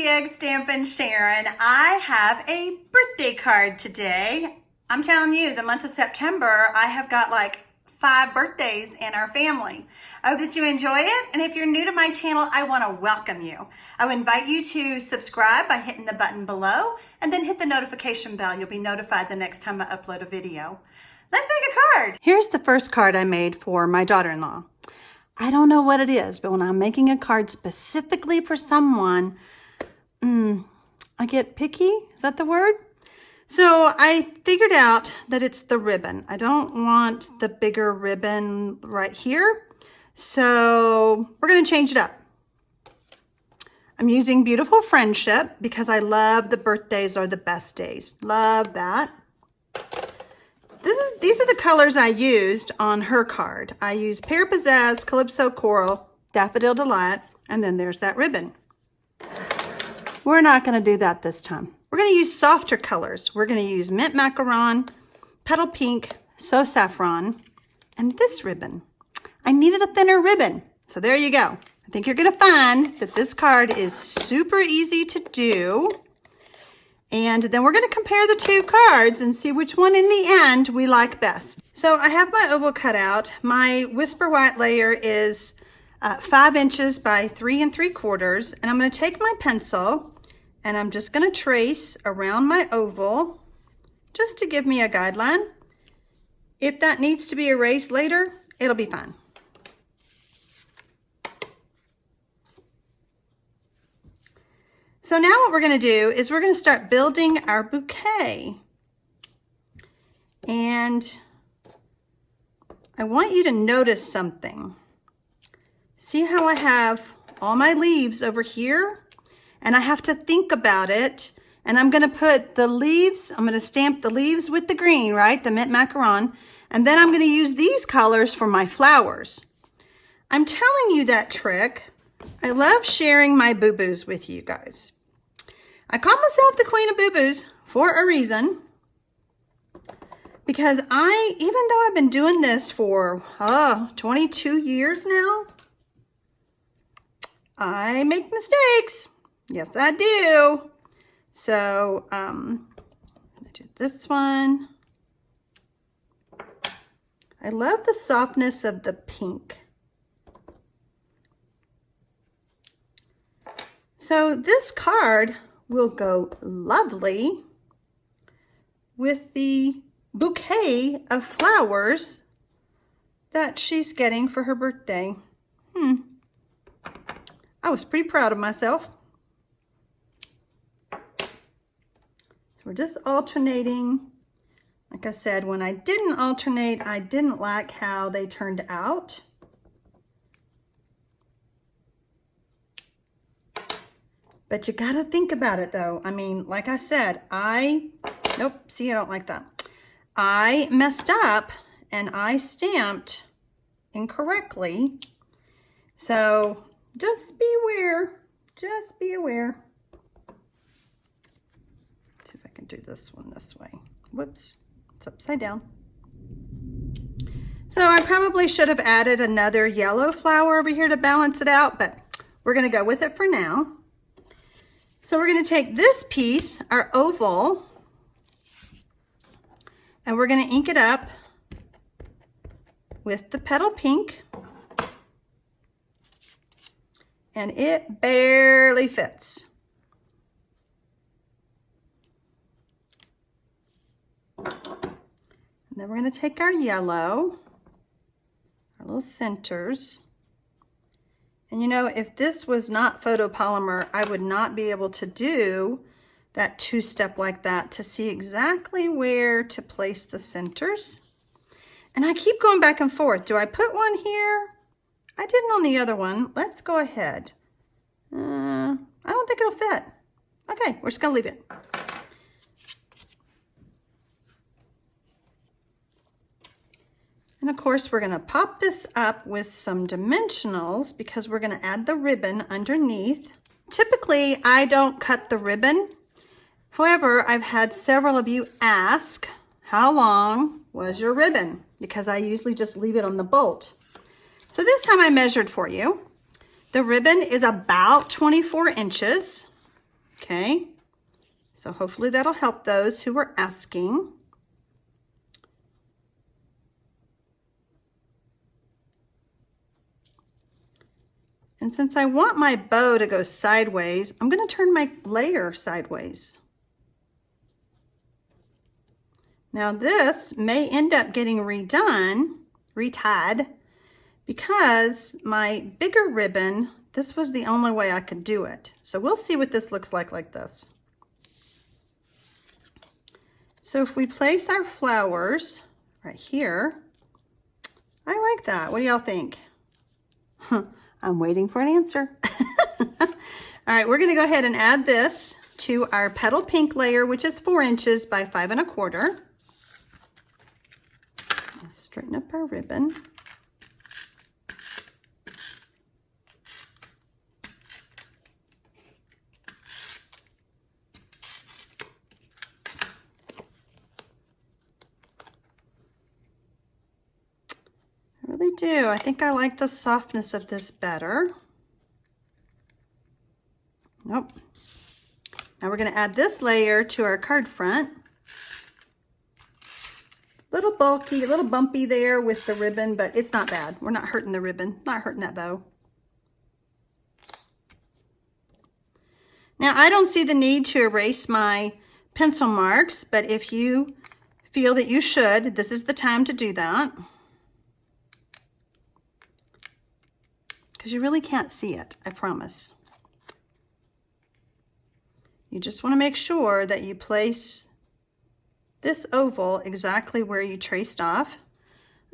TxStampin Sharon. I have a birthday card today. I'm telling you, the month of September, I have got like 5 birthdays in our family. I hope that you enjoy it. And if you're new to my channel, I want to welcome you. I would invite you to subscribe by hitting the button below and then hit the notification bell. You'll be notified the next time I upload a video. Let's make a card. Here's the first card I made for my daughter-in-law. I don't know what it is, but when I'm making a card specifically for someone, I get picky. Is that the word? So I figured out that it's the ribbon. I don't want the bigger ribbon right here. So we're going to change it up. I'm using Beautiful Friendship because I love the birthdays are the best days. Love that. These are the colors I used on her card. I used Pear Pizzazz, Calypso Coral, Daffodil Delight, and then there's that ribbon. We're not going to do that this time. We're going to use softer colors. We're going to use Mint Macaron, Petal Pink, So Saffron, and this ribbon. I needed a thinner ribbon, so there you go. I think you're going to find that this card is super easy to do. And then we're going to compare the two cards and see which one in the end we like best. So I have my oval cut out. My Whisper White layer is 5 inches by 3 3/4. And I'm going to take my pencil and I'm just going to trace around my oval just to give me a guideline. If that needs to be erased later, it'll be fine. So now what we're going to do is we're going to start building our bouquet. And I want you to notice something. See how I have all my leaves over here? And I have to think about it. And I'm going to put the leaves, I'm going to stamp the leaves with the green, right? The Mint Macaron. And then I'm going to use these colors for my flowers. I'm telling you that trick. I love sharing my boo-boos with you guys. I call myself the Queen of Boo-Boos for a reason. Because even though I've been doing this for 22 years now, I make mistakes. Yes, I do. So, I'm going to do this one. I love the softness of the pink. So this card will go lovely with the bouquet of flowers that she's getting for her birthday. I was pretty proud of myself. So we're just alternating. Like I said, when I didn't alternate, I didn't like how they turned out. But you gotta think about it though. I mean, like I said, nope, see, I don't like that. I messed up and I stamped incorrectly. So just beware, just be aware. Let's see if I can do this one this way. Whoops, it's upside down. So I probably should have added another yellow flower over here to balance it out, but we're gonna go with it for now. So we're going to take this piece, our oval, and we're going to ink it up with the Petal Pink. And it barely fits. And then we're going to take our yellow, our little centers. And you know, if this was not photopolymer, I would not be able to do that 2-step like that to see exactly where to place the centers. And I keep going back and forth. Do I put one here? I didn't on the other one. Let's go ahead. I don't think it'll fit. Okay, we're just gonna leave it. And of course, we're going to pop this up with some dimensionals because we're going to add the ribbon underneath. Typically, I don't cut the ribbon. However, I've had several of you ask, how long was your ribbon? Because I usually just leave it on the bolt. So this time I measured for you. The ribbon is about 24 inches. Okay, so hopefully that'll help those who were asking. And since I want my bow to go sideways, I'm going to turn my layer sideways. Now this may end up getting retied, because my bigger ribbon, this was the only way I could do it. So we'll see what this looks like this. So if we place our flowers right here, I like that. What do y'all think? I'm waiting for an answer. All right, we're gonna go ahead and add this to our petal pink layer, which is 4 inches by 5 1/4. Let's straighten up our ribbon. I really do. I think I like the softness of this better. Nope. Now we're going to add this layer to our card front. Little bulky, a little bumpy there with the ribbon, but it's not bad. We're not hurting the ribbon, not hurting that bow. Now I don't see the need to erase my pencil marks, but if you feel that you should, this is the time to do that. Because you really can't see it, I promise. You just want to make sure that you place this oval exactly where you traced off.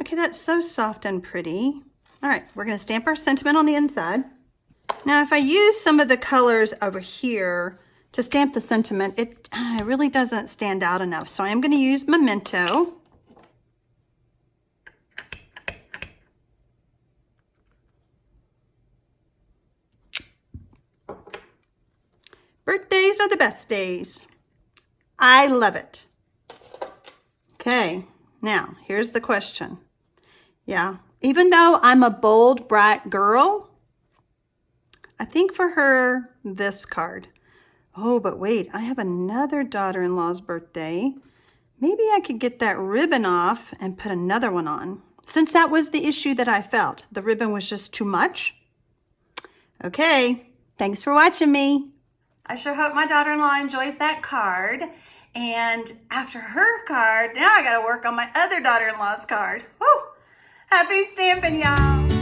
Okay, that's so soft and pretty. All right, we're going to stamp our sentiment on the inside. Now, if I use some of the colors over here to stamp the sentiment, it really doesn't stand out enough. So I am going to use Memento. Birthdays are the best days. I love it. Okay, now here's the question. Yeah, even though I'm a bold, bright girl, I think for her, this card. Oh, but wait, I have another daughter-in-law's birthday. Maybe I could get that ribbon off and put another one on, since that was the issue that I felt. The ribbon was just too much. Okay, thanks for watching me. I sure hope my daughter-in-law enjoys that card. And after her card, now I gotta work on my other daughter-in-law's card. Woo! Happy stamping, y'all.